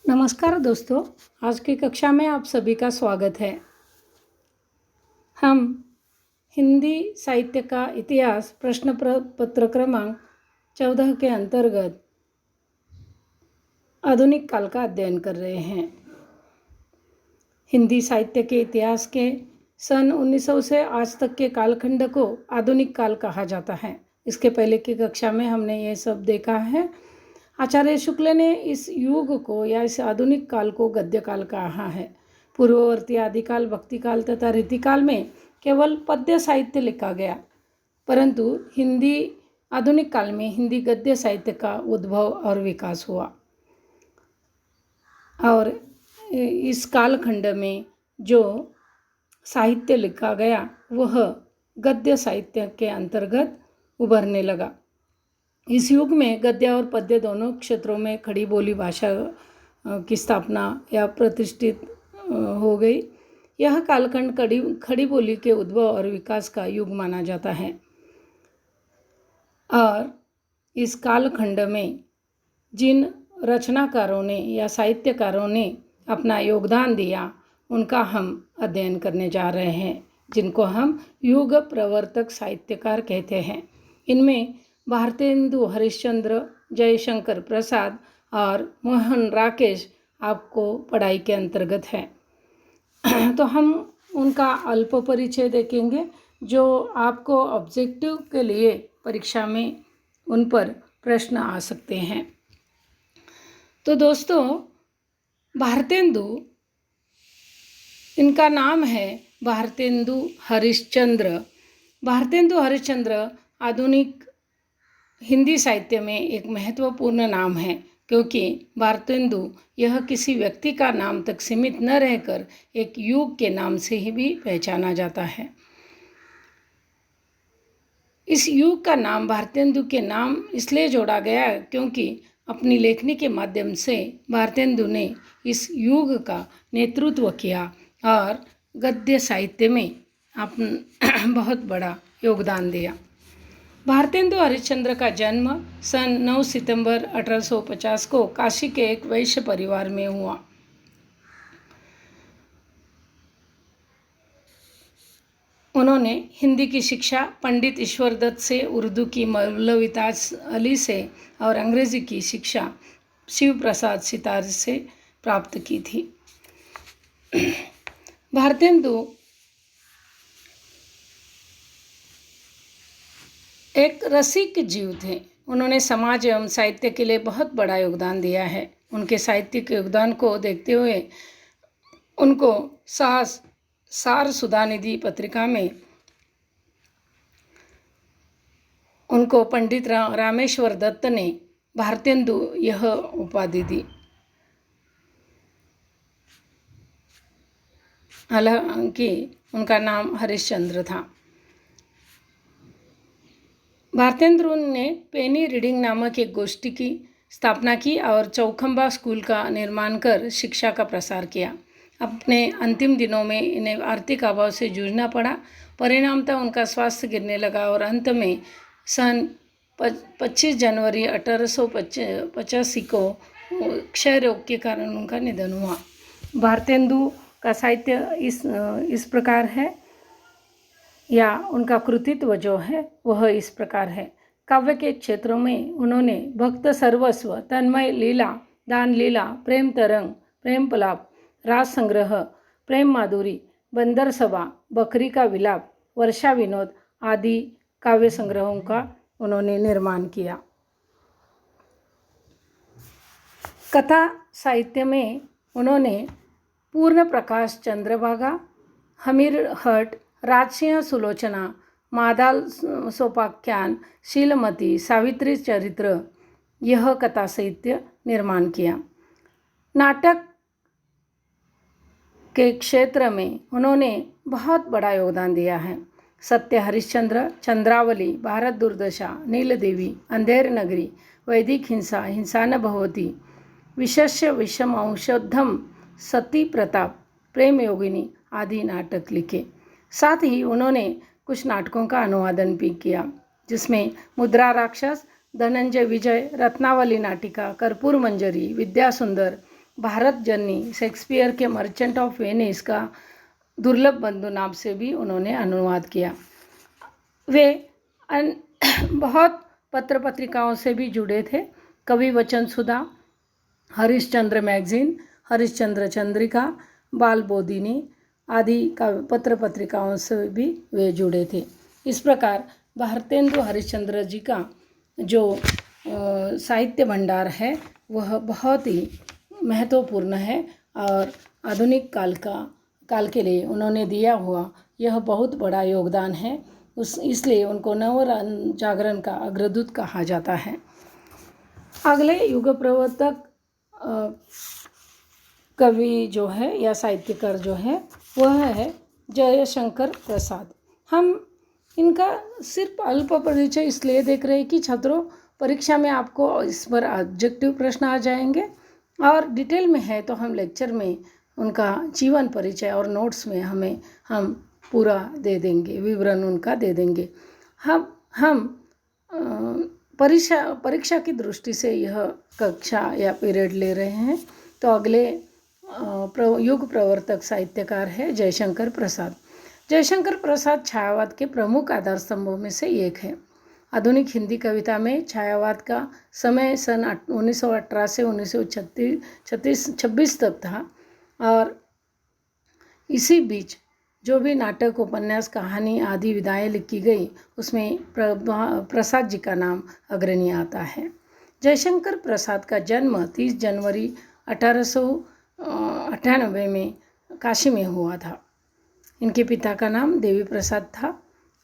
नमस्कार दोस्तों, आज की कक्षा में आप सभी का स्वागत है। हम हिंदी साहित्य का इतिहास प्रश्न पत्र क्रमांक 14 के अंतर्गत आधुनिक काल का अध्ययन कर रहे हैं। हिंदी साहित्य के इतिहास के सन 1900 से आज तक के कालखंड को आधुनिक काल कहा जाता है। इसके पहले की कक्षा में हमने ये सब देखा है। आचार्य शुक्ल ने इस युग को या इस आधुनिक काल को गद्य काल कहा है। पूर्ववर्ती आदिकाल, भक्तिकाल तथा रीतिकाल में केवल पद्य साहित्य लिखा गया, परंतु हिंदी आधुनिक काल में हिंदी गद्य साहित्य का उद्भव और विकास हुआ। और इस कालखंड में जो साहित्य लिखा गया वह गद्य साहित्य के अंतर्गत उभरने लगा। इस युग में गद्य और पद्य दोनों क्षेत्रों में खड़ी बोली भाषा की स्थापना या प्रतिष्ठित हो गई। यह कालखंड खड़ी बोली के उद्भव और विकास का युग माना जाता है। और इस कालखंड में जिन रचनाकारों ने या साहित्यकारों ने अपना योगदान दिया उनका हम अध्ययन करने जा रहे हैं, जिनको हम युग प्रवर्तक साहित्यकार कहते हैं। इनमें भारतेंदु हरिश्चंद्र, जयशंकर प्रसाद और मोहन राकेश आपको पढ़ाई के अंतर्गत है। तो हम उनका अल्प परिचय देखेंगे जो आपको ऑब्जेक्टिव के लिए परीक्षा में उन पर प्रश्न आ सकते हैं। तो दोस्तों, भारतेंदु, इनका नाम है भारतेंदु हरिश्चंद्र। भारतेंदु हरिश्चंद्र आधुनिक हिंदी साहित्य में एक महत्वपूर्ण नाम है, क्योंकि भारतेंदु यह किसी व्यक्ति का नाम तक सीमित न रहकर एक युग के नाम से ही भी पहचाना जाता है। इस युग का नाम भारतेंदु के नाम इसलिए जोड़ा गया क्योंकि अपनी लेखनी के माध्यम से भारतेंदु ने इस युग का नेतृत्व किया और गद्य साहित्य में बहुत बड़ा योगदान दिया। भारतेंदु हरिश्चंद्र का जन्म सन 9 सितंबर 1850 को काशी के एक वैश्य परिवार में हुआ। उन्होंने हिंदी की शिक्षा पंडित ईश्वर दत्त से, उर्दू की मौलवी ताज अली से और अंग्रेजी की शिक्षा शिव प्रसाद सितार से प्राप्त की थी। भारतेंदु एक रसिक जीव थे। उन्होंने समाज एवं साहित्य के लिए बहुत बड़ा योगदान दिया है। उनके साहित्यिक योगदान को देखते हुए उनको सार सुधानिधि पत्रिका में उनको पंडित रामेश्वर दत्त ने भारतेंदु यह उपाधि दी। हालांकि उनका नाम हरिश्चंद्र था। भारतेंदु ने पेनी रीडिंग नामक एक गोष्ठी की स्थापना की और चौखंबा स्कूल का निर्माण कर शिक्षा का प्रसार किया। अपने अंतिम दिनों में इन्हें आर्थिक अभाव से जूझना पड़ा। परिणामतः उनका स्वास्थ्य गिरने लगा और अंत में सन 25 जनवरी 1885 को क्षय रोग के कारण उनका निधन हुआ। भारतेंदु का साहित्य इस प्रकार है, या उनका कृतित्व जो है वह इस प्रकार है। काव्य के क्षेत्रों में उन्होंने भक्त सर्वस्व, तन्मय लीला, दान लीला, प्रेम तरंग, प्रेम पलाप, राज संग्रह, प्रेम माधुरी, बंदर सभा, बकरी का विलाप, वर्षा विनोद आदि काव्य संग्रहों का उन्होंने निर्माण किया। कथा साहित्य में उन्होंने पूर्ण प्रकाश चंद्रभागा, हमीरहट, राजसिंह सुलोचना, मादाल सोपाख्यान, शीलमती, सावित्री चरित्र, यह कथा साहित्य निर्माण किया। नाटक के क्षेत्र में उन्होंने बहुत बड़ा योगदान दिया है। सत्य हरिश्चंद्र, चंद्रावली, भारत दुर्दशा, नीलदेवी, अंधेर नगरी, वैदिक हिंसा, हिंसा न भवती, विशस्य विषम औषधम, सती प्रताप, प्रेम योगिनी आदि नाटक लिखे। साथ ही उन्होंने कुछ नाटकों का अनुवादन भी किया, जिसमें मुद्रा राक्षस, धनंजय विजय, रत्नावली नाटिका, कर्पूर मंजरी, विद्यासुंदर, भारत जन्नी शेक्सपियर के मर्चेंट ऑफ वेनिस का दुर्लभ बंधु नाम से भी उन्होंने अनुवाद किया। वे बहुत पत्र पत्रिकाओं से भी जुड़े थे। कवि वचन सुधा, हरिश्चंद्र मैगजीन, हरिश्चंद्र चंद्रिका, बाल बोधिनी आदि का पत्र पत्रिकाओं से भी वे जुड़े थे। इस प्रकार भारतेंदु हरिश्चंद्र जी का जो साहित्य भंडार है वह बहुत ही महत्वपूर्ण है और आधुनिक काल के लिए उन्होंने दिया हुआ यह बहुत बड़ा योगदान है। इसलिए उनको नव जागरण का अग्रदूत कहा जाता है। अगले युग प्रवर्तक कवि जो है या साहित्यकार जो है वह है जयशंकर प्रसाद। हम इनका सिर्फ अल्प परिचय इसलिए देख रहे हैं कि छात्रों परीक्षा में आपको इस पर ऑब्जेक्टिव प्रश्न आ जाएंगे और डिटेल में है तो हम लेक्चर में उनका जीवन परिचय और नोट्स में हम पूरा दे देंगे, विवरण उनका दे देंगे। हम परीक्षा की दृष्टि से यह कक्षा या पीरियड ले रहे हैं। तो अगले युग प्रवर्तक साहित्यकार है जयशंकर प्रसाद। जयशंकर प्रसाद छायावाद के प्रमुख आधार स्तंभों में से एक है। आधुनिक हिंदी कविता में छायावाद का समय सन 1918 से 1926 तक था और इसी बीच जो भी नाटक, उपन्यास, कहानी आदि विधाएं लिखी गई उसमें प्रसाद जी का नाम अग्रणी आता है। जयशंकर प्रसाद का जन्म 30 जनवरी 1898 में काशी में हुआ था। इनके पिता का नाम देवी प्रसाद था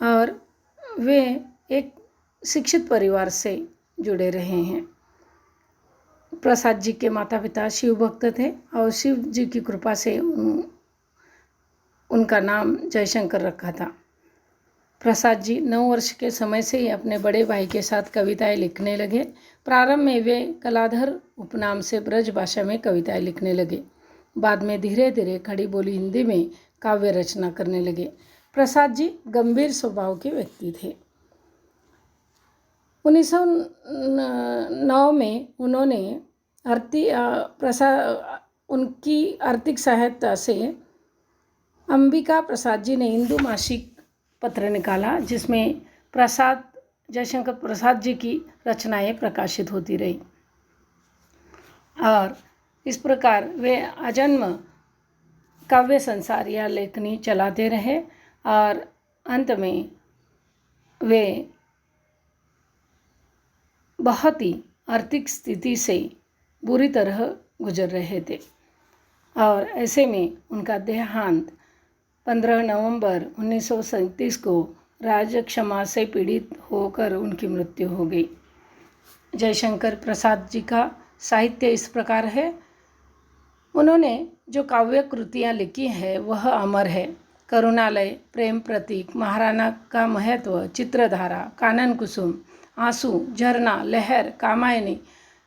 और वे एक शिक्षित परिवार से जुड़े रहे हैं। प्रसाद जी के माता पिता शिव भक्त थे और शिव जी की कृपा से उनका नाम जयशंकर रखा था। प्रसाद जी 9 वर्ष के समय से ही अपने बड़े भाई के साथ कविताएं लिखने लगे। प्रारंभ में वे कलाधर उपनाम से ब्रज भाषा में कविताएं लिखने लगे। बाद में धीरे धीरे खड़ी बोली हिंदी में काव्य रचना करने लगे। प्रसाद जी गंभीर स्वभाव के व्यक्ति थे। 1909 में उन्होंने उनकी आर्थिक सहायता से अंबिका प्रसाद जी ने हिंदू मासिक पत्र निकाला जिसमें जयशंकर प्रसाद जी की रचनाएं प्रकाशित होती रही और इस प्रकार वे आजन्म काव्य संसार या लेखनी चलाते रहे और अंत में वे बहुत ही आर्थिक स्थिति से बुरी तरह गुजर रहे थे और ऐसे में उनका देहांत 15 नवंबर 1937 को राजक्षमा से पीड़ित होकर उनकी मृत्यु हो गई। जयशंकर प्रसाद जी का साहित्य इस प्रकार है। उन्होंने जो काव्य कृतियाँ लिखी है वह अमर है। करुणालय, प्रेम प्रतीक, महाराणा का महत्व, चित्रधारा, कानन कुसुम, आंसू, झरना, लहर, कामायनी,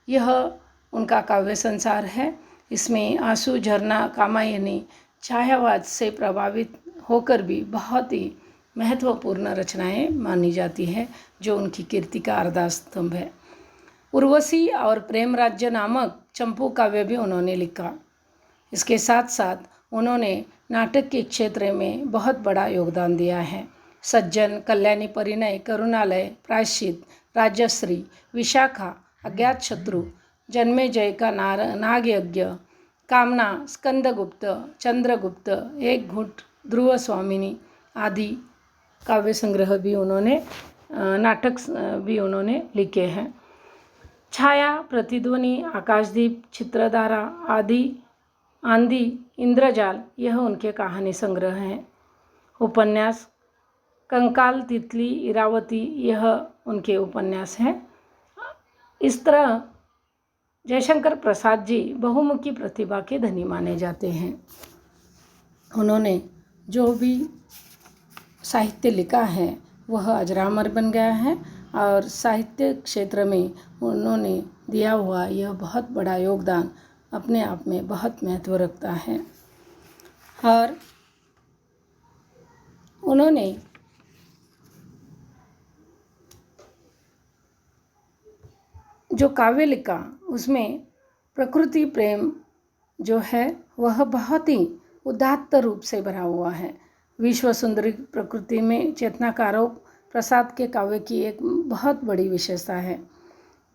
यह उनका काव्य संसार है। इसमें आंसू, झरना, कामायनी छायावाद से प्रभावित होकर भी बहुत ही महत्वपूर्ण रचनाएं मानी जाती है जो उनकी कीर्ति का आधार स्तंभ है। उर्वशी और प्रेम राज्य नामक चंपू काव्य भी उन्होंने लिखा। इसके साथ साथ उन्होंने नाटक के क्षेत्र में बहुत बड़ा योगदान दिया है। सज्जन, कल्याणी परिणय, करुणालय, प्रायश्चित, राजश्री, विशाखा, अज्ञात शत्रु, जन्मेजय का नाग यज्ञ, कामना, स्कंदगुप्त, चंद्रगुप्त, एक घुट, ध्रुव स्वामिनी आदि काव्य संग्रह भी उन्होंने नाटक भी उन्होंने लिखे हैं। छाया, प्रतिध्वनि, आकाशदीप, चित्रधारा आदि, आंधी, इंद्रजाल, यह उनके कहानी संग्रह हैं। उपन्यास, कंकाल, तितली, इरावती, यह उनके उपन्यास हैं। इस तरह जयशंकर प्रसाद जी बहुमुखी प्रतिभा के धनी माने जाते हैं। उन्होंने जो भी साहित्य लिखा है वह अजरामर बन गया है और साहित्य क्षेत्र में उन्होंने दिया हुआ यह बहुत बड़ा योगदान अपने आप में बहुत महत्व रखता है। और उन्होंने जो काव्य लिखा उसमें प्रकृति प्रेम जो है वह बहुत ही उदात्त रूप से भरा हुआ है। विश्व सुंदरी प्रकृति में चेतनाकारों प्रसाद के काव्य की एक बहुत बड़ी विशेषता है।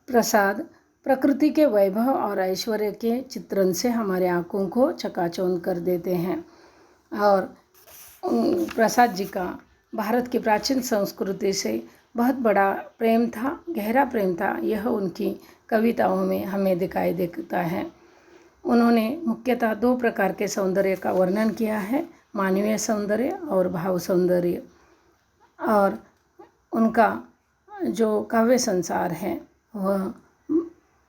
प्रसाद प्रकृति के वैभव और ऐश्वर्य के चित्रण से हमारे आँखों को चकाचौंध कर देते हैं। और प्रसाद जी का भारत की प्राचीन संस्कृति से बहुत बड़ा प्रेम था, गहरा प्रेम था। यह उनकी कविताओं में हमें दिखाई देता है। उन्होंने मुख्यतः 2 प्रकार के सौंदर्य का वर्णन किया है, मानवीय सौंदर्य और भाव सौंदर्य। और उनका जो काव्य संसार है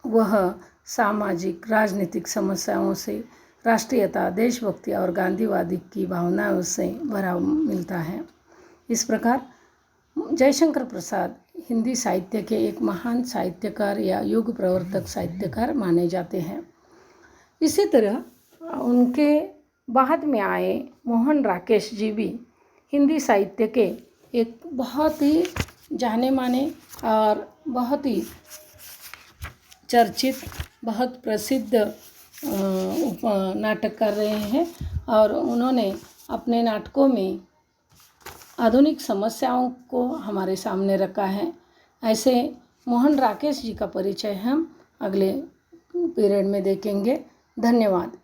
वह सामाजिक राजनीतिक समस्याओं से, राष्ट्रीयता, देशभक्ति और गांधीवादी की भावनाओं से भरा मिलता है। इस प्रकार जयशंकर प्रसाद हिंदी साहित्य के एक महान साहित्यकार या युग प्रवर्तक साहित्यकार माने जाते हैं। इसी तरह उनके बाद में आए मोहन राकेश जी भी हिंदी साहित्य के एक बहुत ही जाने माने और बहुत ही चर्चित, बहुत प्रसिद्ध नाटक कर रहे हैं। और उन्होंने अपने नाटकों में आधुनिक समस्याओं को हमारे सामने रखा है। ऐसे मोहन राकेश जी का परिचय हम अगले पीरियड में देखेंगे। धन्यवाद।